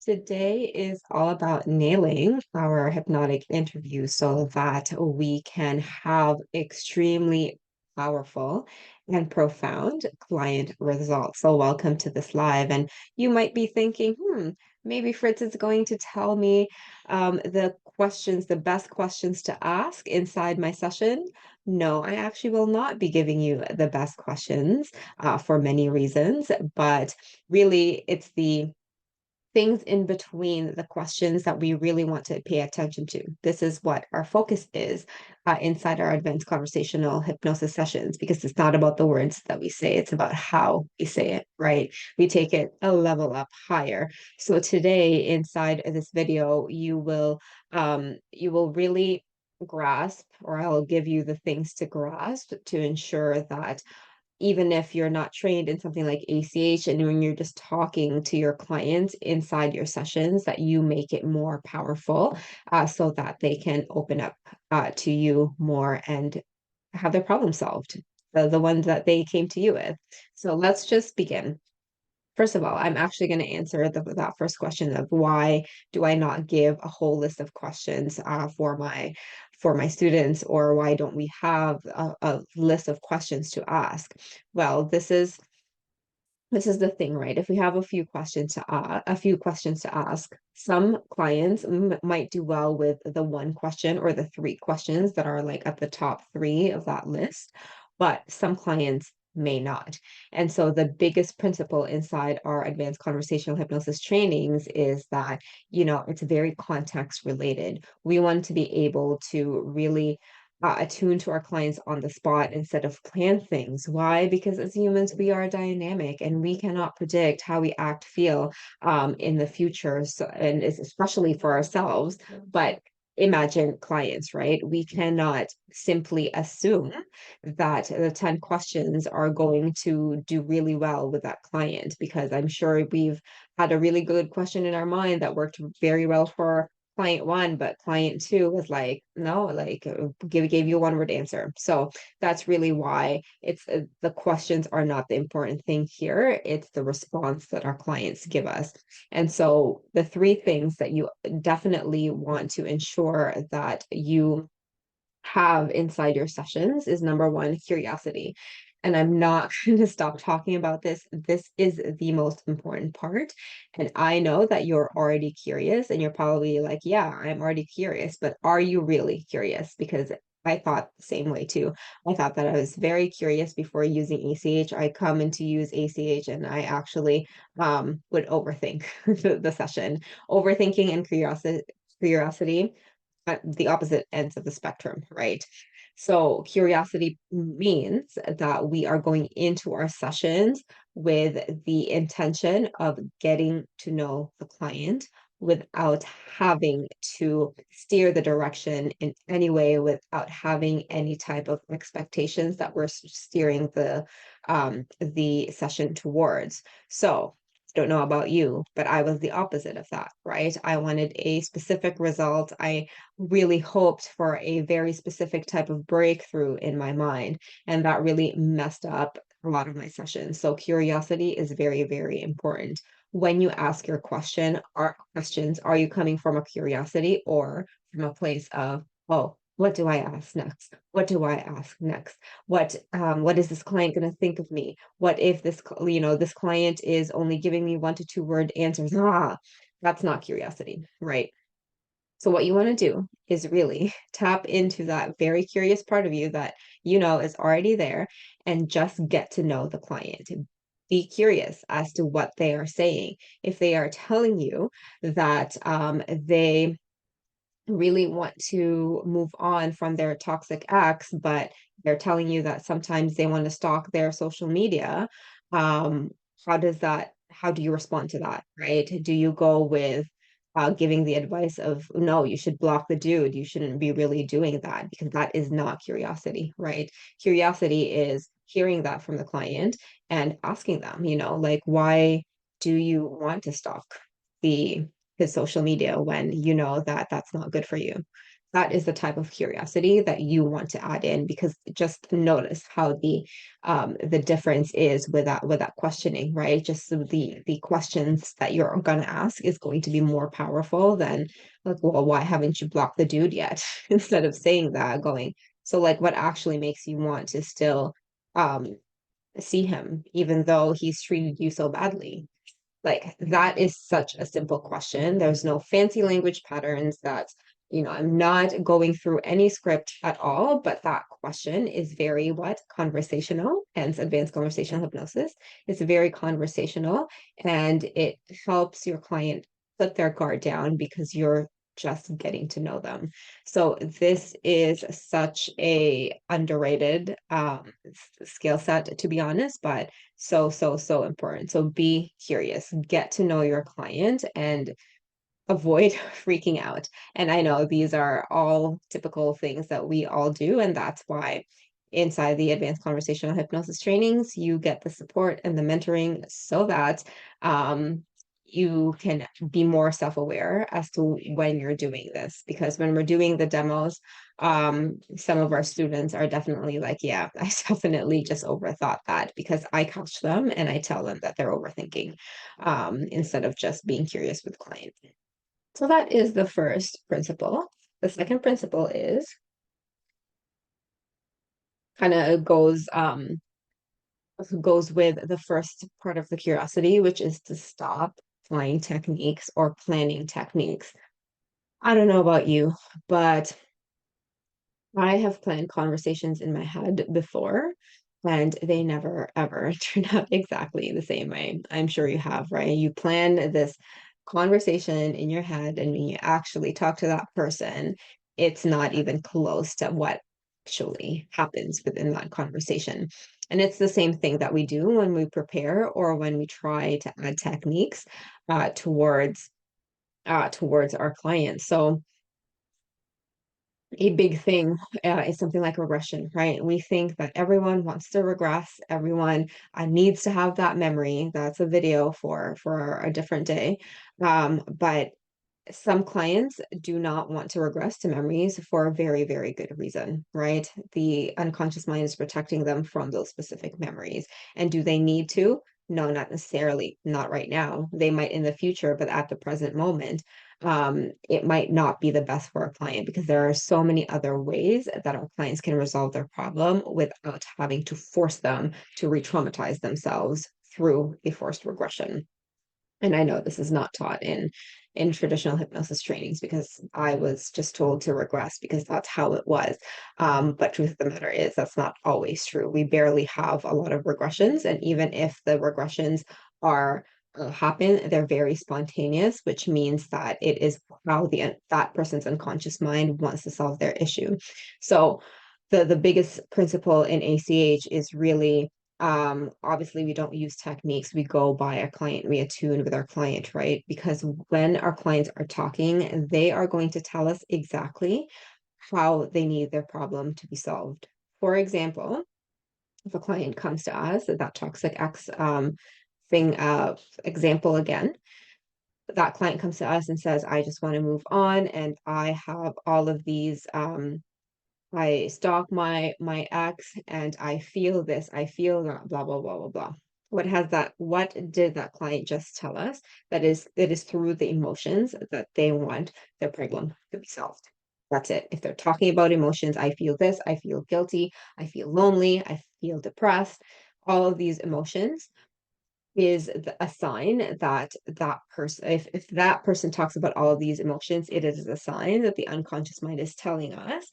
Today is all about nailing our hypnotic interview so that we can have extremely powerful and profound client results. So, welcome to this live. And you might be thinking, maybe Fritz is going to tell me the questions, the best questions to ask inside my session. No, I actually will not be giving you the best questions for many reasons, but really, it's the things in between the questions that we really want to pay attention to. This is what our focus is inside our advanced conversational hypnosis sessions, because it's not about the words that we say, it's about how we say it, right? We take it a level up higher. So today, inside of this video, you will really grasp, or I'll give you the things to grasp to ensure that even if you're not trained in something like ACH, and when you're just talking to your clients inside your sessions, that you make it more powerful so that they can open up to you more and have their problem solved, the ones that they came to you with. So let's just begin. First of all, I'm actually going to answer that first question of why do I not give a whole list of questions for my students, or why don't we have a list of questions to ask? Well, this is the thing, right? If we have a few questions to ask, some clients might do well with the one question or the three questions that are like at the top three of that list, but some clients may not. And so the biggest principle inside our advanced conversational hypnosis trainings is that, it's very context related. We want to be able to really attune to our clients on the spot instead of plan things. Why? Because as humans, we are dynamic and we cannot predict how we act, feel in the future. So, and it's especially for ourselves, but imagine clients, right? We cannot simply assume that the 10 questions are going to do really well with that client, because I'm sure we've had a really good question in our mind that worked very well for client one, but client two was like, no, like gave you a one word answer. So that's really why the questions are not the important thing here. It's the response that our clients give us. And so the three things that you definitely want to ensure that you have inside your sessions is number one, curiosity. And I'm not going to stop talking about this. This is the most important part. And I know that you're already curious and you're probably like, yeah, I'm already curious, but are you really curious? Because I thought the same way too. I thought that I was very curious before using ACH. I come in to use ACH and I actually would overthink the session. Overthinking and curiosity at the opposite ends of the spectrum, right? So curiosity means that we are going into our sessions with the intention of getting to know the client without having to steer the direction in any way, without having any type of expectations that we're steering the session towards. So don't know about you, but I was the opposite of that, right? I wanted a specific result. I really hoped for a very specific type of breakthrough in my mind, and that really messed up a lot of my sessions. So curiosity is very, very important. When you ask your questions, are you coming from a curiosity or from a place of, oh, what do I ask next? What do I ask next? What is this client going to think of me? What if this client is only giving me 1 to 2 word answers? That's not curiosity, right? So what you want to do is really tap into that very curious part of you that is already there, and just get to know the client. Be curious as to what they are saying. If they are telling you that they really want to move on from their toxic ex, but they're telling you that sometimes they want to stalk their social media, um, how do you respond to that, right? Do you go with giving the advice of, no, you should block the dude, you shouldn't be really doing that, because that is not curiosity, right? Curiosity is hearing that from the client and asking them, like, why do you want to stalk the his social media when you know that that's not good for you? that is the type of curiosity that you want to add in, because just notice how the difference is with that questioning, right? Just so the questions that you're gonna ask is going to be more powerful than like, well, why haven't you blocked the dude yet? Instead of saying that, going, so like what actually makes you want to still um see him even though he's treated you so badly? Like, that is such a simple question. There's no fancy language patterns that, I'm not going through any script at all, but that question is very what? Conversational, hence advanced conversational hypnosis. It's very conversational, and it helps your client put their guard down because you're just getting to know them. So this is such a underrated skill set, to be honest, but so, so, so important. So be curious, get to know your client and avoid freaking out. And I know these are all typical things that we all do. And that's why inside the advanced conversational hypnosis trainings, you get the support and the mentoring so that you can be more self-aware as to when you're doing this. Because when we're doing the demos, some of our students are definitely like, yeah, I definitely just overthought that, because I coach them and I tell them that they're overthinking instead of just being curious with clients. So that is the first principle. The second principle is kind of goes with the first part of the curiosity, which is to stop applying techniques or planning techniques. I don't know about you, but I have planned conversations in my head before, and they never ever turn out exactly the same way. I'm sure you have, right? You plan this conversation in your head, and when you actually talk to that person, it's not even close to what actually happens within that conversation. And it's the same thing that we do when we prepare or when we try to add techniques towards our clients. So a big thing is something like regression, right? We think that everyone wants to regress, everyone needs to have that memory. That's a video for a different day. But some clients do not want to regress to memories for a very, very good reason, right? The unconscious mind is protecting them from those specific memories. And do they need to? No, not necessarily, not right now. They might in the future, but at the present moment, it might not be the best for a client, because there are so many other ways that our clients can resolve their problem without having to force them to re-traumatize themselves through a forced regression. And I know this is not taught in traditional hypnosis trainings, because I was just told to regress because that's how it was. But truth of the matter is that's not always true. We barely have a lot of regressions, and even if the regressions are happen, they're very spontaneous, which means that it is how that person's unconscious mind wants to solve their issue. So the biggest principle in ACH is really, obviously we don't use techniques, we go by our client, we attune with our client, right? Because when our clients are talking, they are going to tell us exactly how they need their problem to be solved. For example, if a client comes to us, that toxic X thing example again, that client comes to us and says, I just want to move on, and I have all of these I stalk my ex and I feel this, I feel that, blah, blah, blah, blah, blah. What did that client just tell us? That is, it is through the emotions that they want their problem to be solved. That's it. If they're talking about emotions, I feel this, I feel guilty, I feel lonely, I feel depressed, all of these emotions is a sign that that person, if that person talks about all of these emotions, it is a sign that the unconscious mind is telling us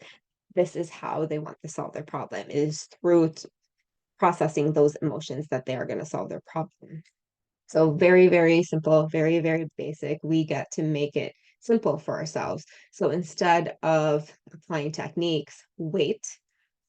this is how they want to solve their problem. It is through processing those emotions that they are going to solve their problem. So very, very simple, very, very basic. We get to make it simple for ourselves. So instead of applying techniques, wait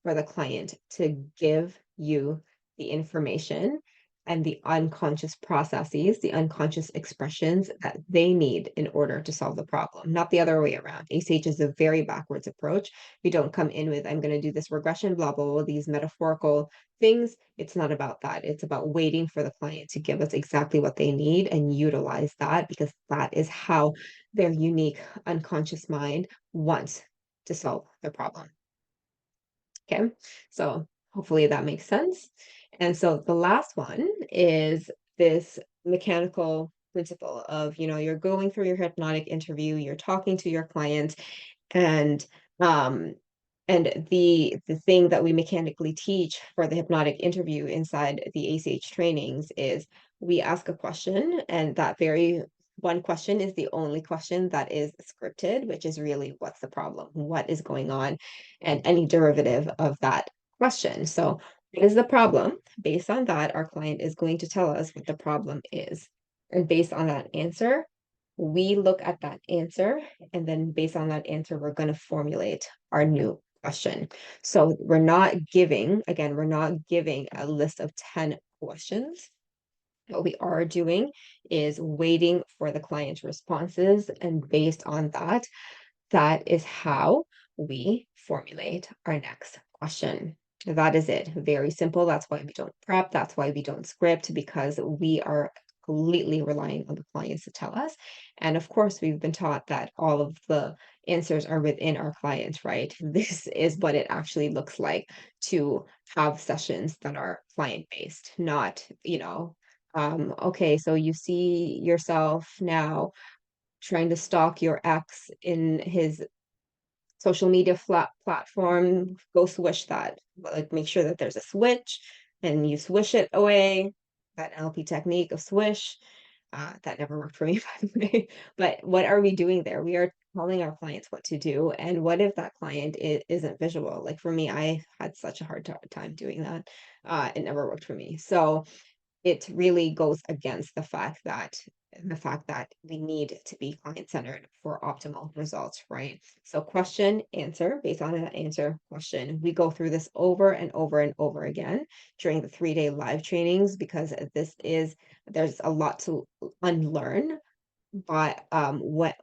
for the client to give you the information and the unconscious processes, the unconscious expressions that they need in order to solve the problem, not the other way around. ACH is a very backwards approach. We don't come in with, I'm going to do this regression, blah, blah, blah, these metaphorical things. It's not about that. It's about waiting for the client to give us exactly what they need and utilize that, because that is how their unique unconscious mind wants to solve their problem. Okay, so hopefully that makes sense. And so the last one is this mechanical principle of, you're going through your hypnotic interview, you're talking to your client, and um the thing that we mechanically teach for the hypnotic interview inside the ACH trainings is we ask a question, and that very one question is the only question that is scripted, which is really what's the problem, what is going on, and any derivative of that question. So what is the problem? Based on that, our client is going to tell us what the problem is. And based on that answer, we look at that answer, and then based on that answer, we're going to formulate our new question. So we're not giving a list of 10 questions. What we are doing is waiting for the client's responses, and based on that, that is how we formulate our next question. That is it. Very simple. That's why we don't prep. That's why we don't script, because we are completely relying on the clients to tell us. And of course, we've been taught that all of the answers are within our clients, right? This is what it actually looks like to have sessions that are client based, not, okay, so you see yourself now trying to stalk your ex in his social media platform, go swish that. Like, make sure that there's a switch and you swish it away. That NLP technique of swish, that never worked for me, by the way. But what are we doing there? We are telling our clients what to do. And what if that client isn't visual? Like for me, I had such a hard time doing that. It never worked for me. So it really goes against the fact that we need to be client-centered for optimal results, right? So question, answer, based on that answer, question. We go through this over and over and over again during the 3-day live trainings, because there's a lot to unlearn, but what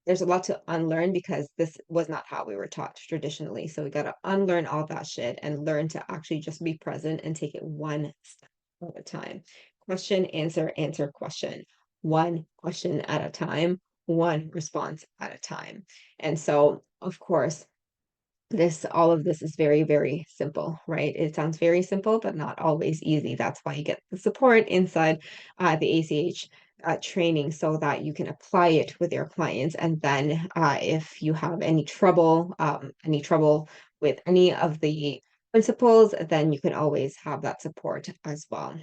there's a lot to unlearn because this was not how we were taught traditionally. So we got to unlearn all that shit and learn to actually just be present and take it one step at a time. Question, answer, answer, question. One question at a time, one response at a time. And so, of course, all of this is very, very simple, right? It sounds very simple, but not always easy. That's why you get the support inside the ACH training, so that you can apply it with your clients. And then if you have any trouble with any of the principles, then you can always have that support as well.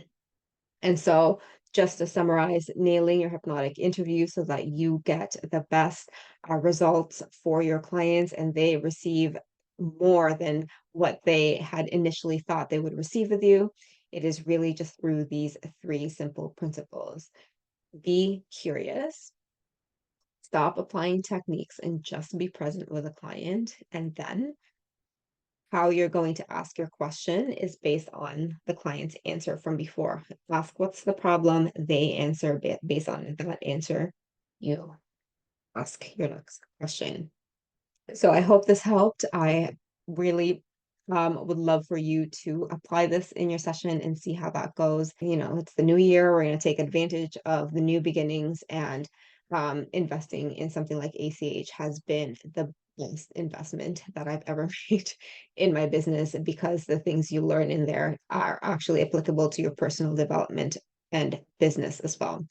And so, just to summarize, nailing your hypnotic interview so that you get the best results for your clients, and they receive more than what they had initially thought they would receive with you. It is really just through these three simple principles. Be curious, stop applying techniques, and just be present with a client. And then how you're going to ask your question is based on the client's answer from before. Ask what's the problem, they answer based on that answer. You ask your next question. So I hope this helped. I really would love for you to apply this in your session and see how that goes. It's the new year. We're going to take advantage of the new beginnings, and investing in something like ACH has been the best investment that I've ever made in my business, because the things you learn in there are actually applicable to your personal development and business as well.